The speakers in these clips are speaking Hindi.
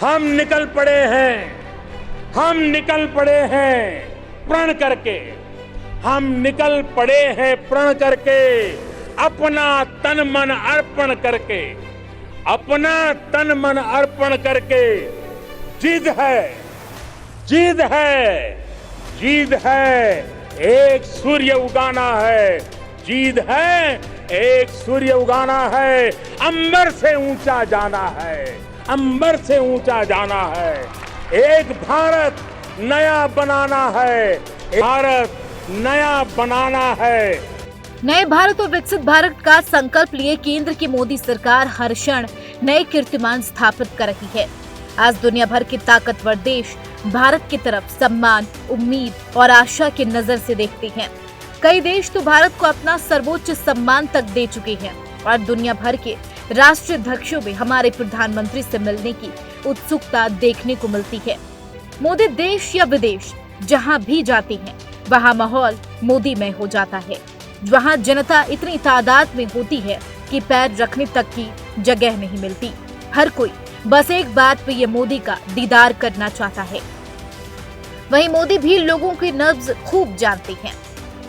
हम निकल पड़े हैं प्रण करके, हम निकल पड़े हैं प्रण करके, अपना तन मन अर्पण करके, अपना तन मन अर्पण करके। जिद है, जिद है, जिद है, एक सूर्य उगाना है, जिद है, एक सूर्य उगाना है, अंबर से ऊंचा जाना है, अंबर से ऊंचा जाना है, एक भारत नया बनाना है, भारत नया बनाना है। नए भारत और विकसित भारत का संकल्प लिए केंद्र की मोदी सरकार हर क्षण नए कीर्तिमान स्थापित कर रही है। आज दुनिया भर के ताकतवर देश भारत की तरफ सम्मान, उम्मीद और आशा की नजर से देखते हैं। कई देश तो भारत को अपना सर्वोच्च सम्मान तक दे चुके हैं और दुनिया भर के राष्ट्राध्यक्षों में हमारे प्रधानमंत्री से मिलने की उत्सुकता देखने को मिलती है। मोदी देश या विदेश जहां भी जाते हैं वहां माहौल मोदीमय हो जाता है। वहां जनता इतनी तादाद में होती है कि पैर रखने तक की जगह नहीं मिलती। हर कोई बस एक बात पे ये मोदी का दीदार करना चाहता है। वहीं मोदी भी लोगों की नब्ज खूब जानते हैं।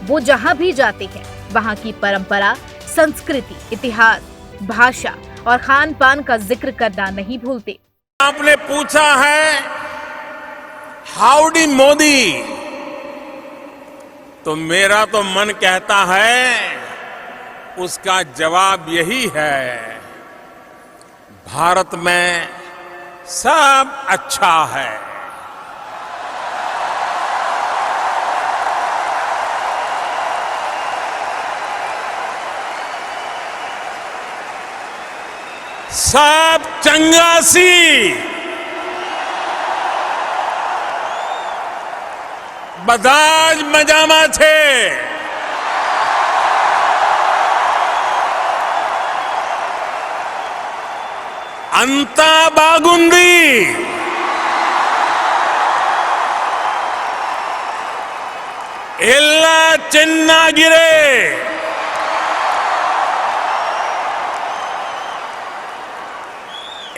वो जहां भी जाते हैं वहां की परंपरा, संस्कृति, इतिहास, भाषा और खान पान का जिक्र करना नहीं भूलते। आपने पूछा है हाउडी मोदी, तो मेरा तो मन कहता है उसका जवाब यही है, भारत में सब अच्छा है। सब चंगासी, बधाज मजामा छे। अंता बागुंदी, एल्ला चेन्नागिरे,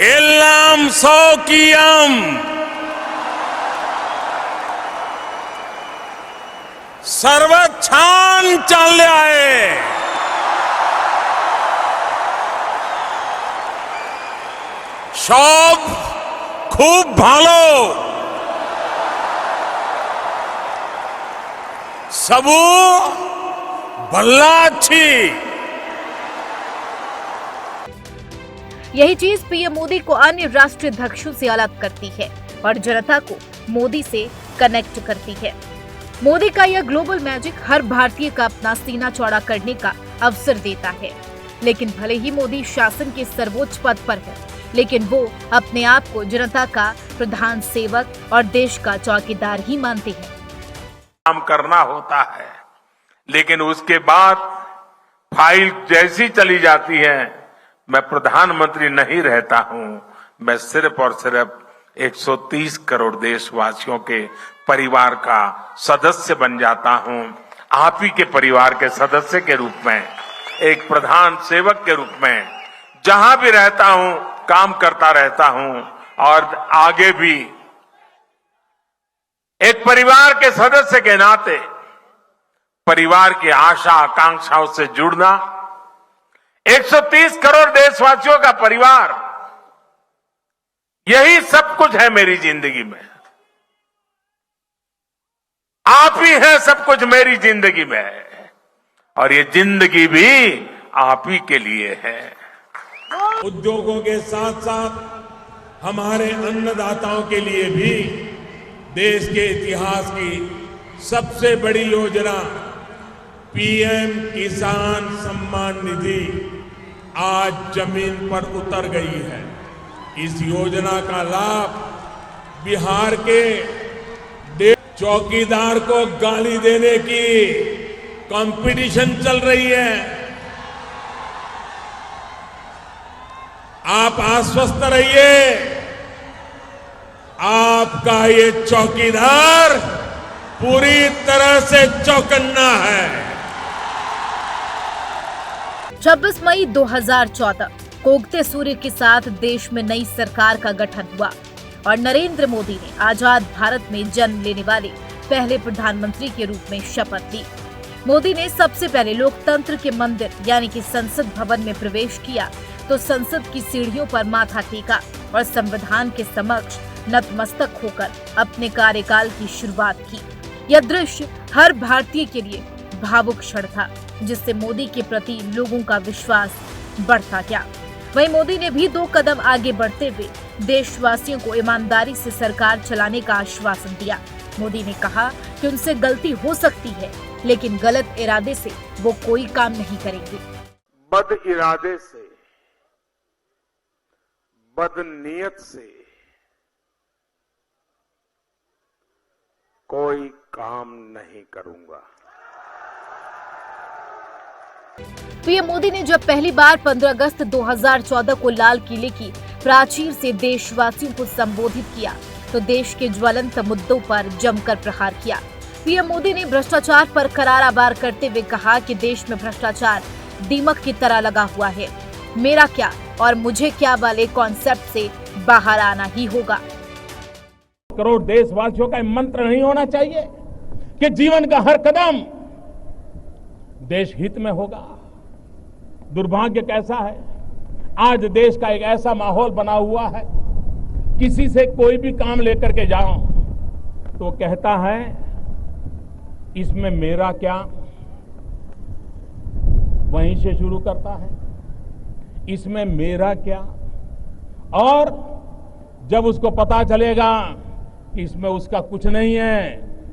एल्लाम सौकियम, सर्वछान चाल्याए। सब खूब भालो, सबू भल्ला अच्छी। यही चीज पीएम मोदी को अन्य राष्ट्रीय अध्यक्षों से अलग करती है और जनता को मोदी से कनेक्ट करती है। मोदी का यह ग्लोबल मैजिक हर भारतीय का अपना सीना चौड़ा करने का अवसर देता है। लेकिन भले ही मोदी शासन के सर्वोच्च पद पर है, लेकिन वो अपने आप को जनता का प्रधान सेवक और देश का चौकीदार ही मानते हैं। काम करना होता है, लेकिन उसके बाद फाइल जैसी चली जाती है, मैं प्रधानमंत्री नहीं रहता हूं, मैं सिर्फ और सिर्फ 130 करोड़ देशवासियों के परिवार का सदस्य बन जाता हूं। आप ही के परिवार के सदस्य के रूप में, एक प्रधान सेवक के रूप में जहां भी रहता हूं काम करता रहता हूं और आगे भी एक परिवार के सदस्य के नाते परिवार की आशा आकांक्षाओं से जुड़ना, 130 करोड़ देशवासियों का परिवार, यही सब कुछ है मेरी जिंदगी में। आप ही हैं सब कुछ मेरी जिंदगी में, और ये जिंदगी भी आप ही के लिए है। उद्योगों के साथ साथ हमारे अन्नदाताओं के लिए भी देश के इतिहास की सबसे बड़ी योजना पीएम किसान सम्मान निधि आज जमीन पर उतर गई है। इस योजना का लाभ बिहार के चौकीदार को गाली देने की कंपटीशन चल रही है। आप आश्वस्त रहिए, आपका ये चौकीदार पूरी तरह से चौकन्ना है। 26 मई 2014 को उगते सूर्य के साथ देश में नई सरकार का गठन हुआ। और नरेंद्र मोदी ने आजाद भारत में जन्म लेने वाले पहले प्रधानमंत्री के रूप में शपथ ली। मोदी ने सबसे पहले लोकतंत्र के मंदिर यानी कि संसद भवन में प्रवेश किया तो संसद की सीढ़ियों पर माथा टेका और संविधान के समक्ष नतमस्तक होकर अपने कार्यकाल की शुरुआत की। यह दृश्य हर भारतीय के लिए भावुक क्षण था, जिससे मोदी के प्रति लोगों का विश्वास बढ़ता गया। वहीं मोदी ने भी 2 कदम आगे बढ़ते हुए देशवासियों को ईमानदारी से सरकार चलाने का आश्वासन दिया। मोदी ने कहा कि उनसे गलती हो सकती है, लेकिन गलत इरादे से वो कोई काम नहीं करेंगे। बद इरादे से, बदनीयत से कोई काम नहीं करूंगा। पीएम मोदी ने जब पहली बार 15 अगस्त 2014 को लाल किले की प्राचीर से देशवासियों को संबोधित किया तो देश के ज्वलंत मुद्दों पर जमकर प्रहार किया। पीएम मोदी ने भ्रष्टाचार पर करारा वार करते हुए कहा कि देश में भ्रष्टाचार दीमक की तरह लगा हुआ है। मेरा क्या और मुझे क्या वाले कॉन्सेप्ट से बाहर आना ही होगा। करोड़ देशवासियों का मंत्र नहीं होना चाहिए कि जीवन का हर कदम देश हित में होगा। दुर्भाग्य कैसा है, आज देश का एक ऐसा माहौल बना हुआ है, किसी से कोई भी काम लेकर के जाओ तो कहता है इसमें मेरा क्या, वहीं से शुरू करता है, इसमें मेरा क्या। और जब उसको पता चलेगा कि इसमें उसका कुछ नहीं है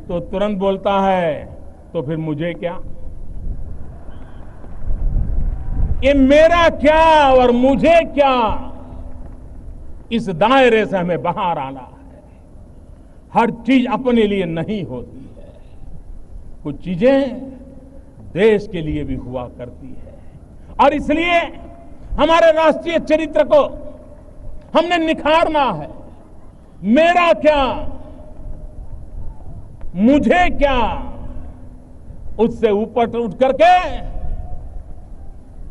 तो तुरंत बोलता है तो फिर मुझे क्या। ये मेरा क्या और मुझे क्या, इस दायरे से हमें बाहर आना है। हर चीज अपने लिए नहीं होती है, कुछ चीजें देश के लिए भी हुआ करती है। और इसलिए हमारे राष्ट्रीय चरित्र को हमने निखारना है। मेरा क्या, मुझे क्या, उससे ऊपर उठ करके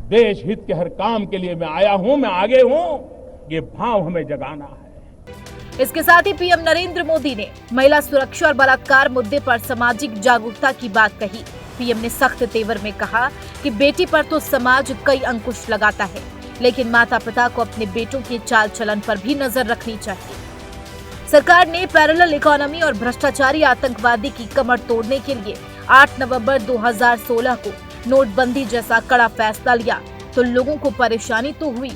देश हित के हर काम के लिए मैं आया हूं, मैं आगे हूं, ये भाव हमें जगाना है। इसके साथ ही पीएम नरेंद्र मोदी ने महिला सुरक्षा और बलात्कार मुद्दे पर सामाजिक जागरूकता की बात कही। पीएम ने सख्त तेवर में कहा कि बेटी पर तो समाज कई अंकुश लगाता है, लेकिन माता पिता को अपने बेटों के चाल चलन पर भी नजर रखनी चाहिए। सरकार ने पैरेलल इकोनॉमी और भ्रष्टाचारी आतंकवादी की कमर तोड़ने के लिए 8 नवंबर 2016 को नोटबंदी जैसा कड़ा फैसला लिया तो लोगों को परेशानी तो हुई,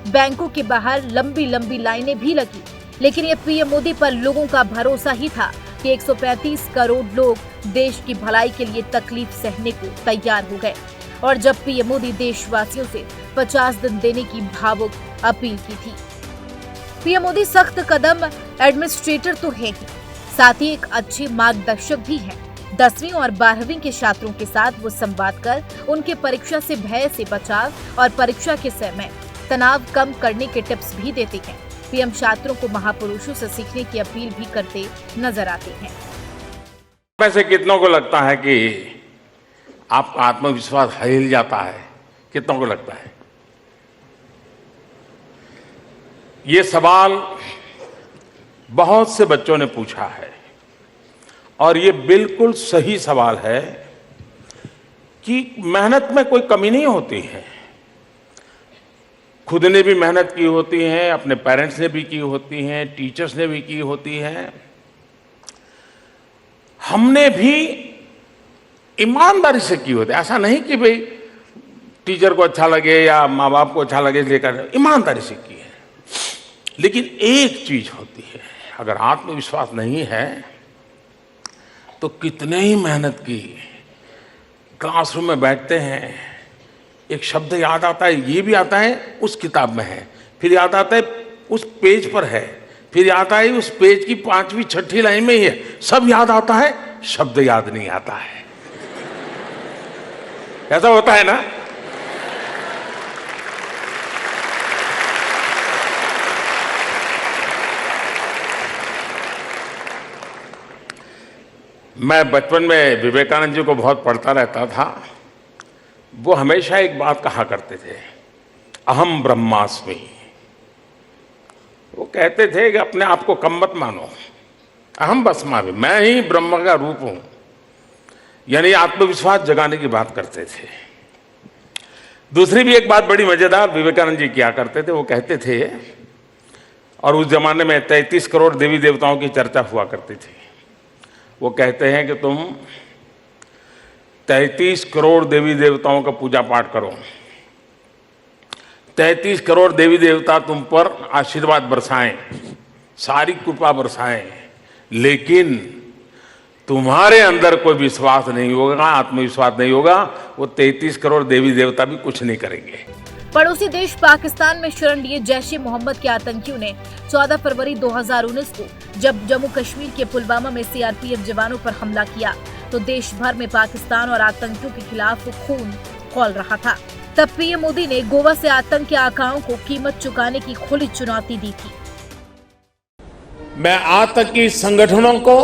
बैंकों के बाहर लंबी लंबी लाइनें भी लगी, लेकिन ये पीएम मोदी पर लोगों का भरोसा ही था कि 135 करोड़ लोग देश की भलाई के लिए तकलीफ सहने को तैयार हो गए। और जब पीएम मोदी देशवासियों से 50 दिन देने की भावुक अपील की थी। पीएम मोदी सख्त कदम एडमिनिस्ट्रेटर तो है ही, साथ ही एक अच्छे मार्गदर्शक भी हैं। 10वीं और 12वीं के छात्रों के साथ वो संवाद कर उनके परीक्षा से भय से बचाव और परीक्षा के समय तनाव कम करने के टिप्स भी देते हैं। पीएम छात्रों को महापुरुषों से सीखने की अपील भी करते नजर आते हैं। वैसे कितनों को लगता है कि आपका आत्मविश्वास हिल जाता है? कितनों को लगता है? ये सवाल बहुत से बच्चों ने पूछा है और ये बिल्कुल सही सवाल है कि मेहनत में कोई कमी नहीं होती है। खुद ने भी मेहनत की होती है, अपने पेरेंट्स ने भी की होती है, टीचर्स ने भी की होती है, हमने भी ईमानदारी से की होती है। ऐसा नहीं कि भाई टीचर को अच्छा लगे या माँ बाप को अच्छा लगे इसलिए कर, ईमानदारी से की है। लेकिन एक चीज होती है, अगर आत्मविश्वास नहीं है तो कितने ही मेहनत की, क्लासरूम में बैठते हैं, एक शब्द याद आता है, ये भी आता है उस किताब में है, फिर याद आता है उस पेज पर है, फिर याद आता है उस पेज की 5वीं 6ठी लाइन में ही है, सब याद आता है, शब्द याद नहीं आता है। ऐसा होता है ना? मैं बचपन में विवेकानंद जी को बहुत पढ़ता रहता था। वो हमेशा एक बात कहा करते थे, अहम ब्रह्मास्मि। वो कहते थे कि अपने आप को कम मत मानो, अहम ब्रह्मास्मि, मैं ही ब्रह्म का रूप हूं, यानी आत्मविश्वास जगाने की बात करते थे। दूसरी भी एक बात बड़ी मजेदार विवेकानंद जी किया करते थे। वो कहते थे, और उस जमाने में 33 करोड़ देवी देवताओं की चर्चा हुआ करती थी। वो कहते हैं कि तुम 33 करोड़ देवी देवताओं का पूजा पाठ करो, 33 करोड़ देवी देवता तुम पर आशीर्वाद बरसाएं, सारी कृपा बरसाएं, लेकिन तुम्हारे अंदर कोई विश्वास नहीं होगा, आत्मविश्वास नहीं होगा, वो 33 करोड़ देवी देवता भी कुछ नहीं करेंगे। पड़ोसी देश पाकिस्तान में शरण लिए जैश ए मोहम्मद के आतंकियों ने 14 फरवरी 2019 को जब जम्मू कश्मीर के पुलवामा में सीआरपीएफ जवानों पर हमला किया तो देश भर में पाकिस्तान और आतंकियों के खिलाफ खून खौल रहा था। तब पीएम मोदी ने गोवा से आतंक के आकाओं को कीमत चुकाने की खुली चुनौती दी थी। मैं आतंकी संगठनों को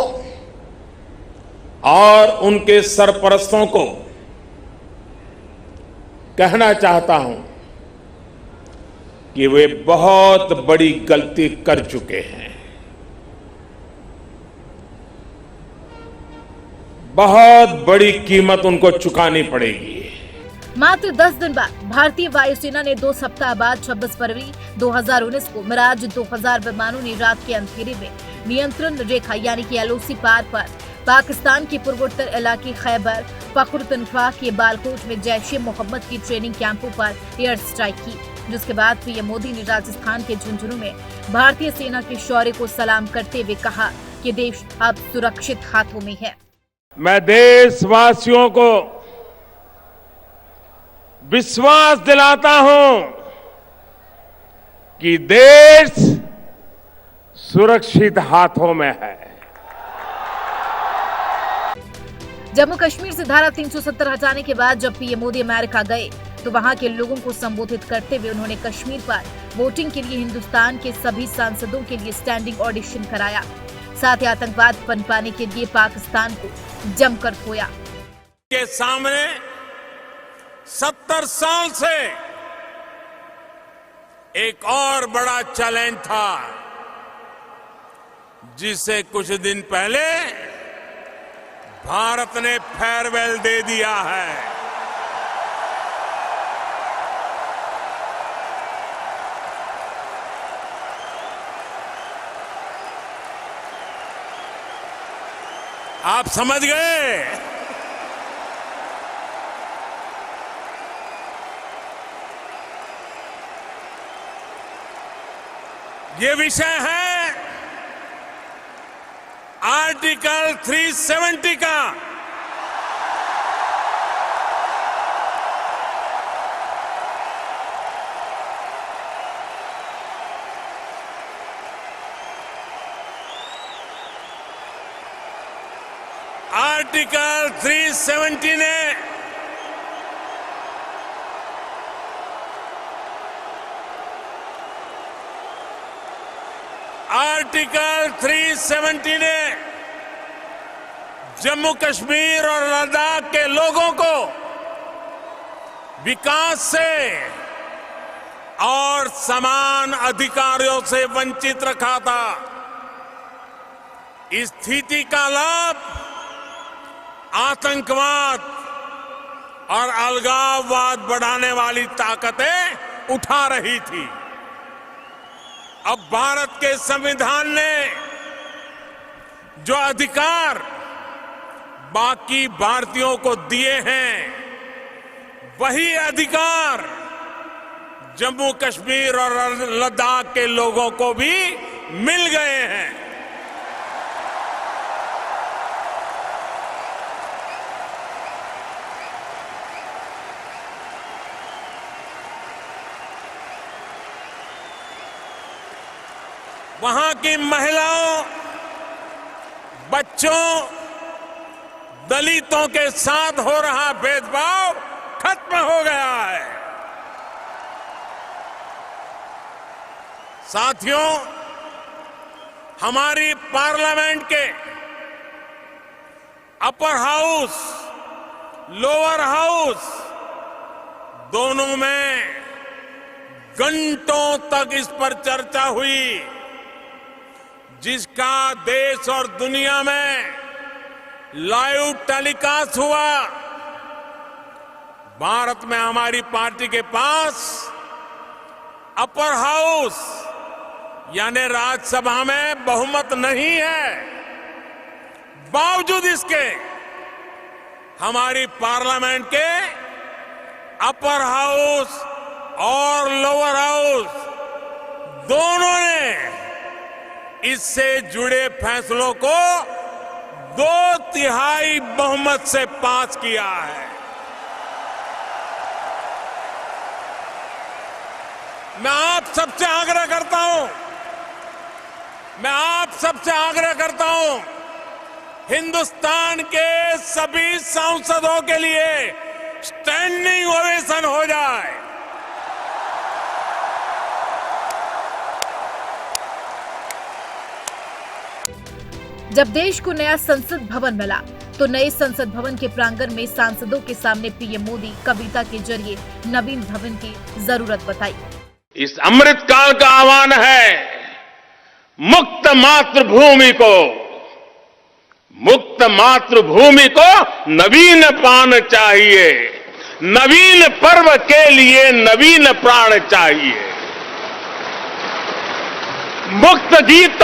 और उनके सरपरस्तों को कहना चाहता हूं कि वे बहुत बड़ी गलती कर चुके हैं। बहुत बड़ी कीमत उनको चुकानी पड़ेगी। मात्र 10 दिन बाद भारतीय वायुसेना ने 2 सप्ताह बाद 26 फरवरी 2019 को मिराज 2000 विमानों ने रात के अंधेरे में नियंत्रण रेखा यानी कि एलओसी पार पर पाकिस्तान के पूर्वोत्तर इलाके खैबर पख्तूनख्वा के बालकोट में जैश ए मोहम्मद की ट्रेनिंग कैंपों पर एयर स्ट्राइक की, जिसके बाद पीएम मोदी ने राजस्थान के झुंझुनू में भारतीय सेना के शौर्य को सलाम करते हुए कहा कि देश अब सुरक्षित हाथों में है। मैं देशवासियों को विश्वास दिलाता हूं कि देश सुरक्षित हाथों में है। जम्मू कश्मीर से धारा 370 हटाने के बाद जब पीएम मोदी अमेरिका गए तो वहां के लोगों को संबोधित करते हुए उन्होंने कश्मीर पर वोटिंग के लिए हिंदुस्तान के सभी सांसदों के लिए स्टैंडिंग ऑडिशन कराया। साथ ही आतंकवाद पनपाने के लिए पाकिस्तान को जमकर खोया। के सामने 70 साल से एक और बड़ा चैलेंज था, जिसे कुछ दिन पहले भारत ने फेयरवेल दे दिया है। आप समझ गए? ये विषय है आर्टिकल 370 का। आर्टिकल 370 ने आर्टिकल 370 ने जम्मू कश्मीर और लद्दाख के लोगों को विकास से और समान अधिकारों से वंचित रखा था। इस स्थिति का लाभ आतंकवाद और अलगाववाद बढ़ाने वाली ताकतें उठा रही थी। अब भारत के संविधान ने जो अधिकार बाकी भारतीयों को दिए हैं, वही अधिकार जम्मू कश्मीर और लद्दाख के लोगों को भी मिल गए हैं। वहां की महिलाओं, बच्चों, दलितों के साथ हो रहा भेदभाव खत्म हो गया है। साथियों, हमारी पार्लियामेंट के अपर हाउस, लोअर हाउस दोनों में घंटों तक इस पर चर्चा हुई। जिसका देश और दुनिया में लाइव टेलीकास्ट हुआ, भारत में हमारी पार्टी के पास अपर हाउस यानी राज्यसभा में बहुमत नहीं है। बावजूद इसके हमारी पार्लियामेंट के अपर हाउस और लोअर हाउस दोनों ने इससे जुड़े फैसलों को 2/3 बहुमत से पास किया है। मैं आप सबसे आग्रह करता हूं, हिंदुस्तान के सभी सांसदों के लिए स्टैंडिंग ओवेशन हो जाए। जब देश को नया संसद भवन मिला तो नए संसद भवन के प्रांगण में सांसदों के सामने पीएम मोदी कविता के जरिए नवीन भवन की जरूरत बताई। इस अमृत काल का आह्वान है, मुक्त मातृभूमि को नवीन प्राण चाहिए, नवीन पर्व के लिए नवीन प्राण चाहिए। मुक्त गीत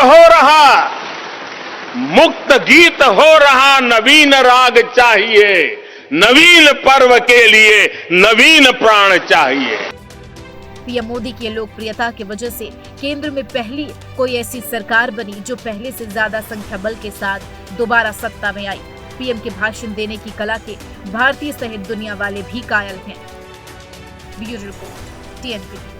हो रहा नवीन राग चाहिए, नवीन पर्व के लिए नवीन प्राण चाहिए। पीएम मोदी की लोकप्रियता की वजह से केंद्र में पहली कोई ऐसी सरकार बनी जो पहले से ज्यादा संख्या बल के साथ दोबारा सत्ता में आई। पीएम के भाषण देने की कला के भारतीय सहित दुनिया वाले भी कायल हैं। Bureau report, TNP।